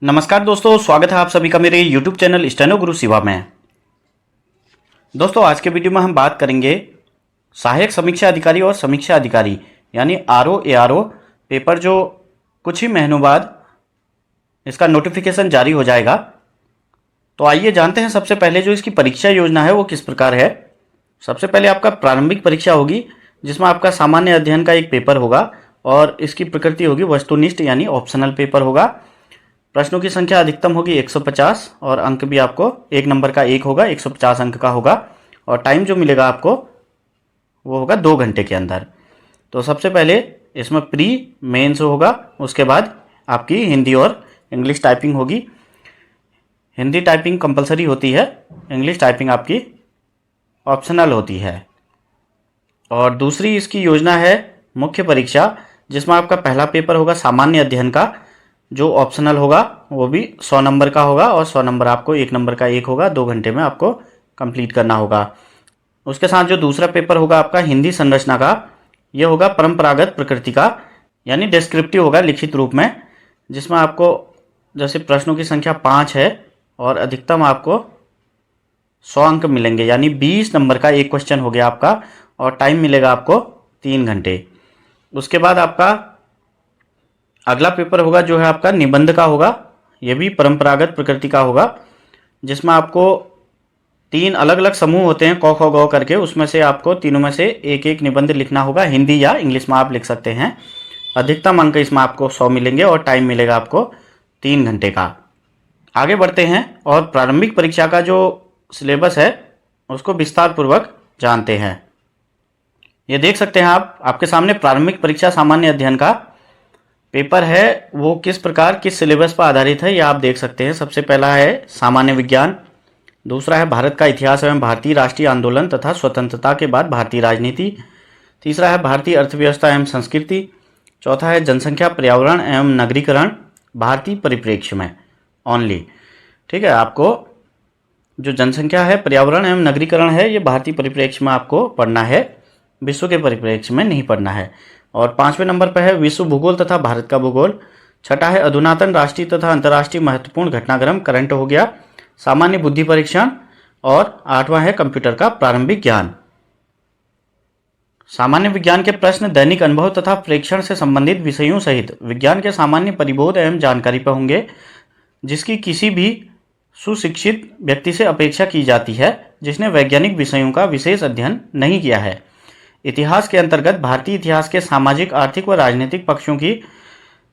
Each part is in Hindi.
नमस्कार दोस्तों, स्वागत है आप सभी का मेरे YouTube चैनल स्टेनो गुरु शिवा में। दोस्तों, आज के वीडियो में हम बात करेंगे सहायक समीक्षा अधिकारी और समीक्षा अधिकारी यानी आरओ एआरओ पेपर जो कुछ ही महीनों बाद इसका नोटिफिकेशन जारी हो जाएगा। तो आइए जानते हैं सबसे पहले जो इसकी परीक्षा योजना है वो किस प्रकार है। सबसे पहले आपका प्रारंभिक परीक्षा होगी जिसमें आपका सामान्य अध्ययन का एक पेपर होगा और इसकी प्रकृति होगी वस्तुनिष्ठ यानी ऑप्शनल पेपर होगा। प्रश्नों की संख्या अधिकतम होगी 150 और अंक भी आपको एक नंबर का एक होगा, 150 अंक का होगा और टाइम जो मिलेगा आपको वो होगा 2 घंटे के अंदर। तो सबसे पहले इसमें प्री मेंस होगा, उसके बाद आपकी हिंदी और इंग्लिश टाइपिंग होगी। हिंदी टाइपिंग कंपलसरी होती है, इंग्लिश टाइपिंग आपकी ऑप्शनल होती है। और दूसरी इसकी योजना है मुख्य परीक्षा, जिसमें आपका पहला पेपर होगा सामान्य अध्ययन का जो ऑप्शनल होगा, वो भी 100 नंबर का होगा और 100 नंबर आपको एक नंबर का एक होगा, 2 घंटे में आपको कंप्लीट करना होगा। उसके साथ जो दूसरा पेपर होगा आपका हिंदी संरचना का, ये होगा परंपरागत प्रकृति का यानी डिस्क्रिप्टिव होगा लिखित रूप में, जिसमें आपको जैसे प्रश्नों की संख्या 5 है और अधिकतम आपको 100 अंक मिलेंगे यानी 20 नंबर का एक क्वेश्चन हो गया आपका और टाइम मिलेगा आपको 3 घंटे। उसके बाद आपका अगला पेपर होगा जो है आपका निबंध का होगा, ये भी परंपरागत प्रकृति का होगा, जिसमें आपको 3 अलग अलग समूह होते हैं क ख ग करके, उसमें से आपको तीनों में से एक एक निबंध लिखना होगा। हिंदी या इंग्लिश में आप लिख सकते हैं। अधिकतम अंक इसमें आपको 100 मिलेंगे और टाइम मिलेगा आपको 3 घंटे का। आगे बढ़ते हैं और प्रारंभिक परीक्षा का जो सिलेबस है उसको विस्तार पूर्वक जानते हैं। ये देख सकते हैं आप, आपके सामने प्रारंभिक परीक्षा सामान्य अध्ययन का पेपर है, वो किस प्रकार किस सिलेबस पर आधारित है ये आप देख सकते हैं। सबसे पहला है सामान्य विज्ञान, दूसरा है भारत का इतिहास एवं भारतीय राष्ट्रीय आंदोलन तथा स्वतंत्रता के बाद भारतीय राजनीति, तीसरा है भारतीय अर्थव्यवस्था एवं संस्कृति, चौथा है जनसंख्या पर्यावरण एवं नगरीकरण भारतीय परिप्रेक्ष्य में ओनली। ठीक है, आपको जो जनसंख्या है पर्यावरण एवं नगरीकरण है ये भारतीय परिप्रेक्ष्य में आपको पढ़ना है, विश्व के परिप्रेक्ष्य में नहीं पढ़ना है। और 5वें नंबर पर है विश्व भूगोल तथा भारत का भूगोल, छठा है अधुनातन राष्ट्रीय तथा अंतर्राष्ट्रीय महत्वपूर्ण घटनाक्रम करंट हो गया, सामान्य बुद्धि परीक्षण, और 8वां है कंप्यूटर का प्रारंभिक ज्ञान। सामान्य विज्ञान के प्रश्न दैनिक अनुभव तथा प्रेक्षण से संबंधित विषयों सहित विज्ञान के सामान्य परिबोध एवं जानकारी पर होंगे, जिसकी किसी भी सुशिक्षित व्यक्ति से अपेक्षा की जाती है जिसने वैज्ञानिक विषयों का विशेष अध्ययन नहीं किया है। इतिहास के अंतर्गत भारतीय इतिहास के सामाजिक, आर्थिक व राजनीतिक पक्षों की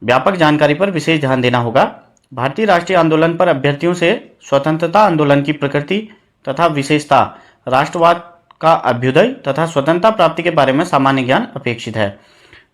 व्यापक जानकारी पर विशेष ध्यान देना होगा। भारतीय राष्ट्रीय आंदोलन पर अभ्यर्थियों से स्वतंत्रता आंदोलन की प्रकृति तथा विशेषता, राष्ट्रवाद का अभ्युदय तथा स्वतंत्रता प्राप्ति के बारे में सामान्य ज्ञान अपेक्षित है।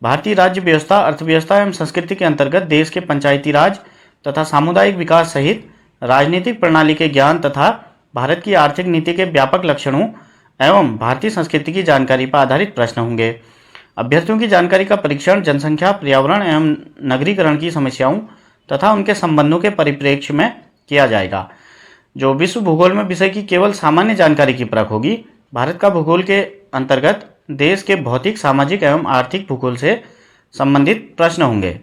भारतीय राज्य व्यवस्था, अर्थव्यवस्था एवं संस्कृति के अंतर्गत देश के पंचायती राज तथा सामुदायिक विकास सहित राजनीतिक प्रणाली के ज्ञान तथा भारत की आर्थिक नीति के व्यापक लक्षणों एवं भारतीय संस्कृति की जानकारी पर आधारित प्रश्न होंगे। अभ्यर्थियों की जानकारी का परीक्षण जनसंख्या, पर्यावरण एवं नगरीकरण की समस्याओं तथा उनके संबंधों के परिप्रेक्ष्य में किया जाएगा। जो विश्व भूगोल में विषय की केवल सामान्य जानकारी की परख होगी। भारत का भूगोल के अंतर्गत देश के भौतिक, सामाजिक एवं आर्थिक भूगोल से संबंधित प्रश्न होंगे।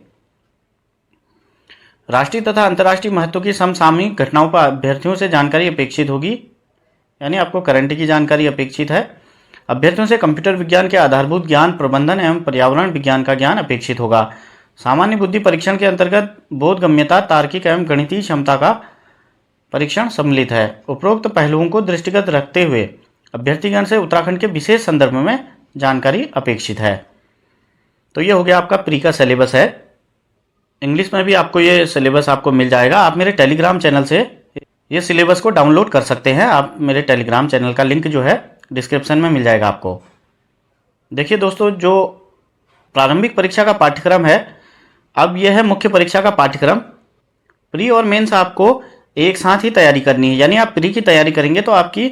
राष्ट्रीय तथा अंतर्राष्ट्रीय महत्व की समसामयिक घटनाओं पर अभ्यर्थियों से जानकारी अपेक्षित होगी, यानी आपको करंट की जानकारी अपेक्षित है। अभ्यर्थियों से कंप्यूटर विज्ञान के आधारभूत ज्ञान, प्रबंधन एवं पर्यावरण विज्ञान का ज्ञान अपेक्षित होगा। सामान्य बुद्धि परीक्षण के अंतर्गत बोधगम्यता, तार्किक एवं गणितीय क्षमता का परीक्षण सम्मिलित है। उपरोक्त पहलुओं को दृष्टिगत रखते हुए अभ्यर्थीगण से उत्तराखंड के विशेष संदर्भ में जानकारी अपेक्षित है। तो ये हो गया आपका प्री का सिलेबस है। इंग्लिश में भी आपको ये सिलेबस आपको मिल जाएगा। आप मेरे टेलीग्राम चैनल से ये सिलेबस को डाउनलोड कर सकते हैं। आप मेरे टेलीग्राम चैनल का लिंक जो है डिस्क्रिप्शन में मिल जाएगा आपको। देखिए दोस्तों, जो प्रारंभिक परीक्षा का पाठ्यक्रम है, अब यह है मुख्य परीक्षा का पाठ्यक्रम। प्री और मेंस आपको एक साथ ही तैयारी करनी है, यानी आप प्री की तैयारी करेंगे तो आपकी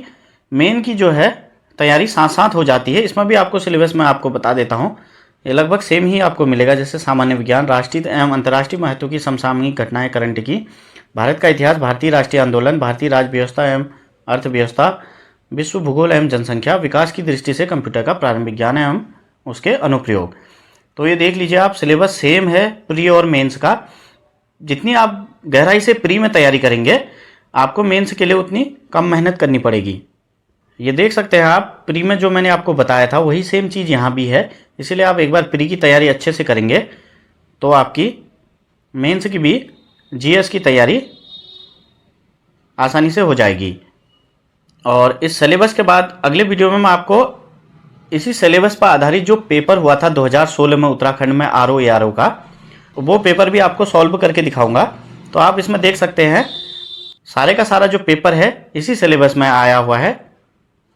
मेन की जो है तैयारी साथ साथ हो जाती है। इसमें भी आपको सिलेबस मैं आपको बता देता हूँ, ये लगभग सेम ही आपको मिलेगा। जैसे सामान्य विज्ञान, राष्ट्रीय एवं अंतर्राष्ट्रीय महत्व की समसामयिक घटनाएं करंट की, भारत का इतिहास, भारतीय राष्ट्रीय आंदोलन, भारतीय राज्य व्यवस्था एवं अर्थव्यवस्था, विश्व भूगोल एवं जनसंख्या, विकास की दृष्टि से कंप्यूटर का प्रारंभिक ज्ञान एवं उसके अनुप्रयोग। तो ये देख लीजिए आप, सिलेबस सेम है प्री और मेंस का। जितनी आप गहराई से प्री में तैयारी करेंगे, आपको मेंस के लिए उतनी कम मेहनत करनी पड़ेगी। ये देख सकते हैं आप, प्री में जो मैंने आपको बताया था वही सेम चीज़ यहाँ भी है। इसीलिए आप एक बार प्री की तैयारी अच्छे से करेंगे तो आपकी मेंस की भी जीएस की तैयारी आसानी से हो जाएगी। और इस सिलेबस के बाद अगले वीडियो में मैं आपको इसी सिलेबस पर आधारित जो पेपर हुआ था 2016 में उत्तराखंड में आरओ एआरओ का, वो पेपर भी आपको सॉल्व करके दिखाऊंगा। तो आप इसमें देख सकते हैं सारे का सारा जो पेपर है इसी सिलेबस में आया हुआ है,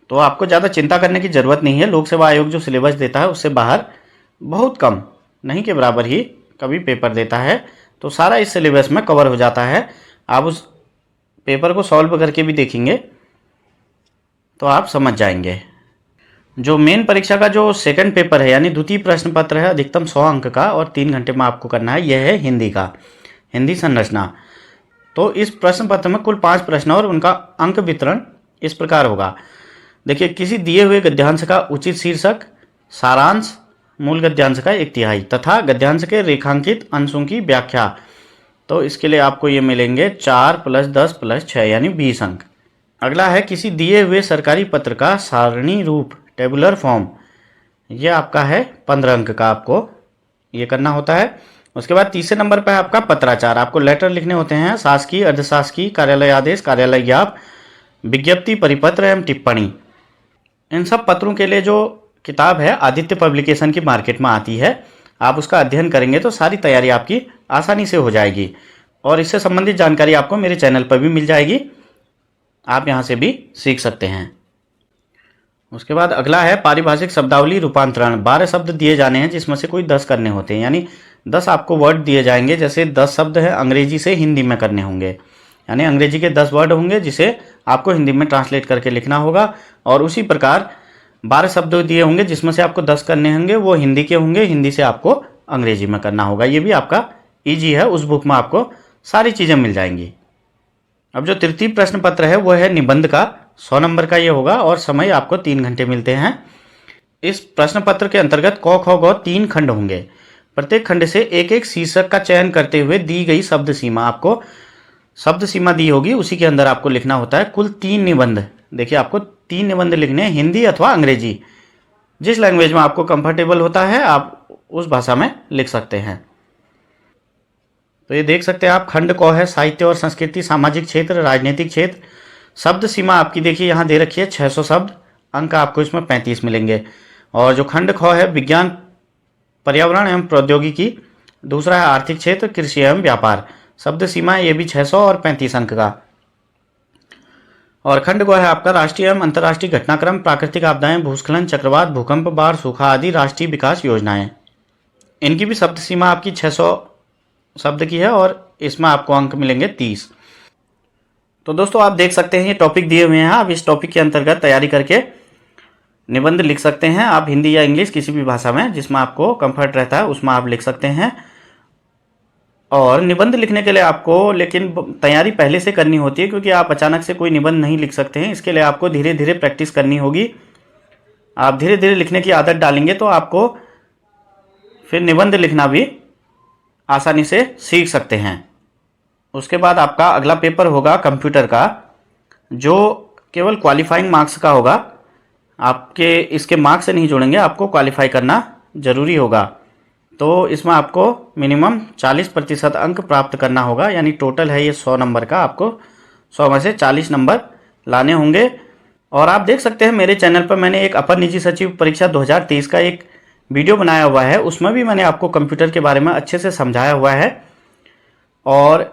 तो आपको ज़्यादा चिंता करने की ज़रूरत नहीं है। लोक सेवा आयोग जो सिलेबस देता है उससे बाहर बहुत कम, नहीं के बराबर ही कभी पेपर देता है, तो सारा इस सिलेबस में कवर हो जाता है। आप उस पेपर को सॉल्व करके भी देखेंगे तो आप समझ जाएंगे। जो मेन परीक्षा का जो सेकंड पेपर है यानी द्वितीय प्रश्न पत्र है अधिकतम 100 अंक का और 3 घंटे में आपको करना है, यह है हिंदी का, हिंदी संरचना। तो इस प्रश्न पत्र में कुल 5 प्रश्न और उनका अंक वितरण इस प्रकार होगा। देखिए, किसी दिए हुए गद्यांश का उचित शीर्षक, सारांश, मूल गद्यांश का 1/3 तथा गद्यांश के रेखांकित अंशों की व्याख्या। तो इसके लिए आपको ये मिलेंगे 4 + 10 + 6 यानी 20 अंक। अगला है किसी दिए हुए सरकारी पत्र का सारणी रूप टेबुलर फॉर्म, ये आपका है 15 अंक का, आपको ये करना होता है। उसके बाद तीसरे नंबर पर है आपका पत्राचार, आपको लेटर लिखने होते हैं, शासकीय, अर्धशासकीय, कार्यालय आदेश, कार्यालय ज्ञाप, विज्ञप्ति, परिपत्र एवं टिप्पणी। इन सब पत्रों के लिए जो किताब है आदित्य पब्लिकेशन की मार्केट में आती है, आप उसका अध्ययन करेंगे तो सारी तैयारी आपकी आसानी से हो जाएगी। और इससे संबंधित जानकारी आपको मेरे चैनल पर भी मिल जाएगी, आप यहाँ से भी सीख सकते हैं। उसके बाद अगला है पारिभाषिक शब्दावली रूपांतरण। 12 शब्द दिए जाने हैं जिसमें से कोई 10 करने होते हैं, यानी 10 आपको वर्ड दिए जाएंगे। जैसे 10 शब्द हैं अंग्रेजी से हिंदी में करने होंगे, यानी अंग्रेजी के 10 वर्ड होंगे जिसे आपको हिंदी में ट्रांसलेट करके लिखना होगा। और उसी प्रकार 12 शब्द दिए होंगे जिसमें से आपको 10 करने होंगे, वो हिंदी के होंगे, हिंदी से आपको अंग्रेजी में करना होगा। ये भी आपका ईजी है, उस बुक में आपको सारी चीज़ें मिल जाएंगी। अब जो तृतीय प्रश्न पत्र है वो है निबंध का, 100 नंबर का ये होगा और समय आपको 3 घंटे मिलते हैं। इस प्रश्न पत्र के अंतर्गत क, ख, ग 3 खंड होंगे। प्रत्येक खंड से एक एक शीर्षक का चयन करते हुए दी गई शब्द सीमा, आपको शब्द सीमा दी होगी, उसी के अंदर आपको लिखना होता है। कुल 3 निबंध, देखिए आपको 3 निबंध लिखने हैं, हिंदी अथवा अंग्रेजी, जिस लैंग्वेज में आपको कंफर्टेबल होता है आप उस भाषा में लिख सकते हैं। तो ये देख सकते हैं आप, खंड क है साहित्य और संस्कृति, सामाजिक क्षेत्र, राजनीतिक क्षेत्र। शब्द सीमा आपकी देखिए यहाँ दे रखी है 600 शब्द, अंक आपको इसमें 35 मिलेंगे। और जो खंड ख है विज्ञान, पर्यावरण एवं प्रौद्योगिकी, दूसरा है आर्थिक क्षेत्र, कृषि एवं व्यापार, शब्द सीमा ये भी 600 और 35 अंक का। और खंड ग है आपका राष्ट्रीय एवं अंतर्राष्ट्रीय घटनाक्रम, प्राकृतिक आपदाएं, भूस्खलन, चक्रवात, भूकंप, बाढ़, सूखा आदि राष्ट्रीय विकास योजनाएं। इनकी भी शब्द सीमा आपकी 600 शब्द की है और इसमें आपको अंक मिलेंगे 30। तो दोस्तों आप देख सकते हैं ये टॉपिक दिए हुए हैं, आप इस टॉपिक के अंतर्गत तैयारी करके निबंध लिख सकते हैं। आप हिंदी या इंग्लिश किसी भी भाषा में जिसमें आपको कंफर्ट रहता है उसमें आप लिख सकते हैं। और निबंध लिखने के लिए आपको लेकिन तैयारी पहले से करनी होती है, क्योंकि आप अचानक से कोई निबंध नहीं लिख सकते हैं। इसके लिए आपको धीरे धीरे प्रैक्टिस करनी होगी। आप धीरे धीरे लिखने की आदत डालेंगे तो आपको फिर निबंध लिखना भी आसानी से सीख सकते हैं। उसके बाद आपका अगला पेपर होगा कंप्यूटर का, जो केवल क्वालिफाइंग मार्क्स का होगा। आपके इसके मार्क्स से नहीं जोड़ेंगे, आपको क्वालिफाई करना जरूरी होगा। तो इसमें आपको मिनिमम 40% अंक प्राप्त करना होगा, यानी टोटल है ये 100 नंबर का, आपको 100 में से 40 नंबर लाने होंगे। और आप देख सकते हैं मेरे चैनल पर मैंने एक अपर निजी सचिव परीक्षा 2023 का एक वीडियो बनाया हुआ है, उसमें भी मैंने आपको कंप्यूटर के बारे में अच्छे से समझाया हुआ है और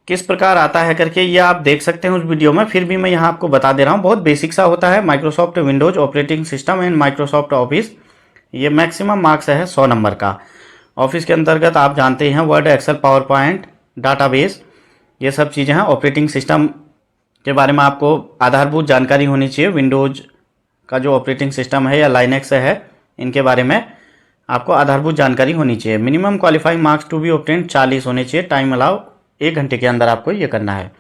किस प्रकार आता है करके ये आप देख सकते हैं उस वीडियो में। फिर भी मैं यहाँ आपको बता दे रहा हूँ, बहुत बेसिक सा होता है। Microsoft Windows operating system and Microsoft office, ये मैक्सिमम मार्क्स है 100 नंबर का। ऑफिस के अंतर्गत आप जानते हैं Word, Excel, PowerPoint, database, ये सब चीज़ें हैं। ऑपरेटिंग सिस्टम के बारे में आपको आधारभूत जानकारी होनी चाहिए। विंडोज का जो ऑपरेटिंग सिस्टम है या लाइनेक्स है, इनके बारे में आपको आधारभूत जानकारी होनी चाहिए। Minimum qualifying marks to be obtained 40 होने चाहिए। टाइम अलाउ 1 घंटे के अंदर आपको ये करना है।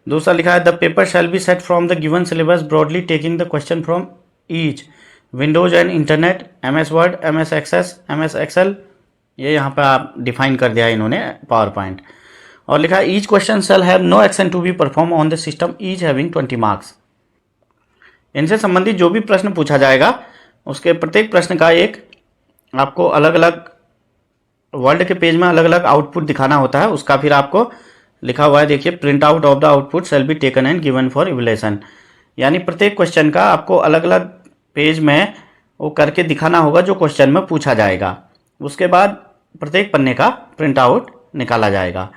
दूसरा लिखा है the paper shall be set from the given syllabus broadly taking the question from each Windows and internet, MS Word, MS Access, MS Excel, ये यहाँ पर आप डिफाइन कर दिया है इन्होंने, पावर पॉइंट। और लिखा है each question shall have no action to be perform on the system each having 20 marks. इनसे संबंधित जो भी प्रश्न पूछा जाएगा उसके प्रत्येक प्रश्न का एक आपको अलग अलग वर्ल्ड के पेज में अलग अलग आउटपुट दिखाना होता है। उसका फिर आपको लिखा हुआ है, देखिए, print out of the output shall be taken and given for evaluation. यानी प्रत्येक क्वेश्चन का आपको अलग अलग पेज में वो करके दिखाना होगा जो क्वेश्चन में पूछा जाएगा। उसके बाद प्रत्येक पन्ने का प्रिंट आउट निकाला जाएगा।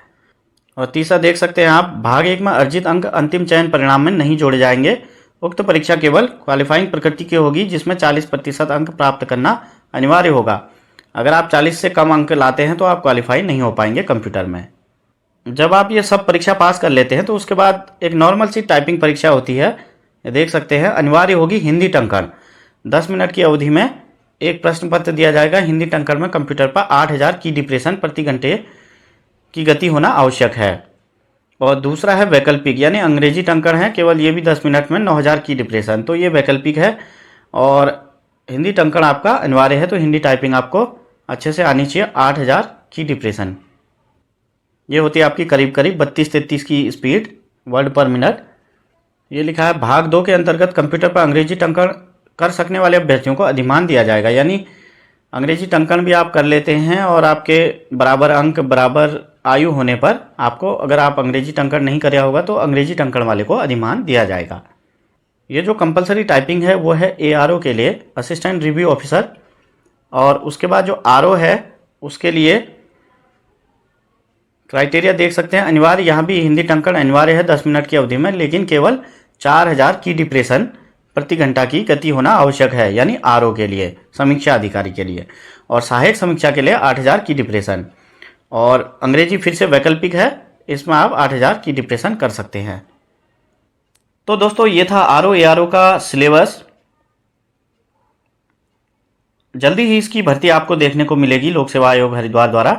और तीसरा देख सकते हैं आप, भाग 1 में अर्जित अंक अंतिम चयन परिणाम में नहीं जोड़े जाएंगे। उक्त परीक्षा केवल क्वालिफाइंग प्रकृति की होगी जिसमें 40% अंक प्राप्त करना अनिवार्य होगा। अगर आप 40 से कम अंक लाते हैं तो आप क्वालिफाई नहीं हो पाएंगे कंप्यूटर में। जब आप ये सब परीक्षा पास कर लेते हैं तो उसके बाद एक नॉर्मल सी टाइपिंग परीक्षा होती है, देख सकते हैं, अनिवार्य होगी हिंदी टंकण। 10 मिनट की अवधि में एक प्रश्न पत्र दिया जाएगा। हिंदी टंकण में कंप्यूटर पर 8000 की डिप्रेशन प्रति घंटे की गति होना आवश्यक है। और दूसरा है वैकल्पिक, यानी अंग्रेजी टंकण है, केवल ये भी 10 मिनट में 9000 की डिप्रेशन, तो ये वैकल्पिक है। और हिंदी टंकण आपका अनिवार्य है, तो हिंदी टाइपिंग आपको अच्छे से आनी चाहिए। 8000 की डिप्रेशन, ये होती है आपकी करीब करीब 32-33 की स्पीड वर्ड पर मिनट। ये लिखा है भाग 2 के अंतर्गत कंप्यूटर पर अंग्रेजी टंकण कर सकने वाले अभ्यर्थियों को अधिमान दिया जाएगा। यानी अंग्रेजी टंकण भी आप कर लेते हैं और आपके बराबर अंक बराबर आयु होने पर आपको, अगर आप अंग्रेजी टंकण नहीं कराया होगा तो अंग्रेजी टंकण वाले को अधिमान दिया जाएगा। ये जो कंपलसरी टाइपिंग है वो है ARO के लिए, असिस्टेंट रिव्यू ऑफिसर। और उसके बाद जो RO है उसके लिए क्राइटेरिया देख सकते हैं, अनिवार्य, यहाँ भी हिंदी टंकण अनिवार्य है 10 मिनट की अवधि में, लेकिन केवल 4000 की डिप्रेशन प्रति घंटा की गति होना आवश्यक है, यानी RO के लिए, समीक्षा अधिकारी के लिए। और सहायक समीक्षा के लिए 8000 की डिप्रेशन। और अंग्रेजी फिर से वैकल्पिक है, इसमें आप 8000 की डिप्रेशन कर सकते हैं। तो दोस्तों ये था RO ARO का सिलेबस। जल्दी ही इसकी भर्ती आपको देखने को मिलेगी लोक सेवा आयोग हरिद्वार द्वारा।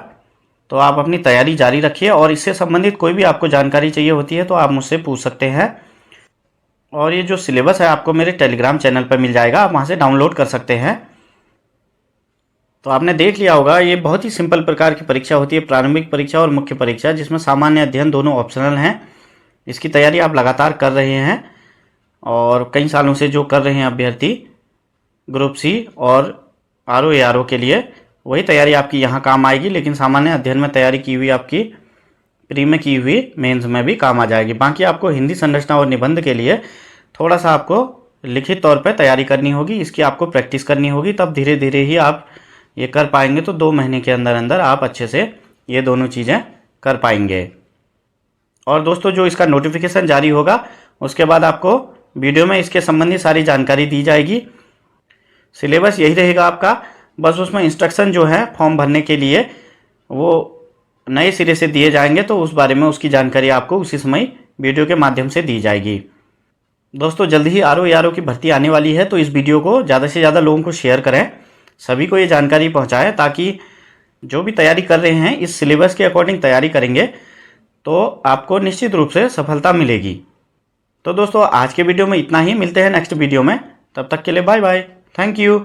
तो आप अपनी तैयारी जारी रखिए और इससे संबंधित कोई भी आपको जानकारी चाहिए होती है तो आप मुझसे पूछ सकते हैं। और ये जो सिलेबस है आपको मेरे टेलीग्राम चैनल पर मिल जाएगा, आप वहाँ से डाउनलोड कर सकते हैं। तो आपने देख लिया होगा, ये बहुत ही सिंपल प्रकार की परीक्षा होती है, प्रारंभिक परीक्षा और मुख्य परीक्षा, जिसमें सामान्य अध्ययन दोनों ऑप्शनल हैं। इसकी तैयारी आप लगातार कर रहे हैं और कई सालों से जो कर रहे हैं अभ्यर्थी ग्रुप C और RO ARO के लिए, वही तैयारी आपकी यहाँ काम आएगी। लेकिन सामान्य अध्ययन में तैयारी की हुई आपकी प्री में की हुई मेंस में भी काम आ जाएगी। बाकी आपको हिंदी संरचना और निबंध के लिए थोड़ा सा आपको लिखित तौर पर तैयारी करनी होगी, इसकी आपको प्रैक्टिस करनी होगी, तब धीरे धीरे ही आप ये कर पाएंगे। तो 2 महीने के अंदर अंदर आप अच्छे से ये दोनों चीज़ें कर पाएंगे। और दोस्तों जो इसका नोटिफिकेशन जारी होगा उसके बाद आपको वीडियो में इसके संबंधी सारी जानकारी दी जाएगी। सिलेबस यही रहेगा आपका, बस उसमें इंस्ट्रक्शन जो है फॉर्म भरने के लिए वो नए सिरे से दिए जाएंगे, तो उस बारे में उसकी जानकारी आपको उसी समय वीडियो के माध्यम से दी जाएगी। दोस्तों जल्द ही RO ARO की भर्ती आने वाली है, तो इस वीडियो को ज़्यादा से ज़्यादा लोगों को शेयर करें, सभी को ये जानकारी पहुंचाएं, ताकि जो भी तैयारी कर रहे हैं इस सिलेबस के अकॉर्डिंग तैयारी करेंगे तो आपको निश्चित रूप से सफलता मिलेगी। तो दोस्तों आज के वीडियो में इतना ही, मिलते हैं नेक्स्ट वीडियो में, तब तक के लिए बाय बाय, थैंक यू।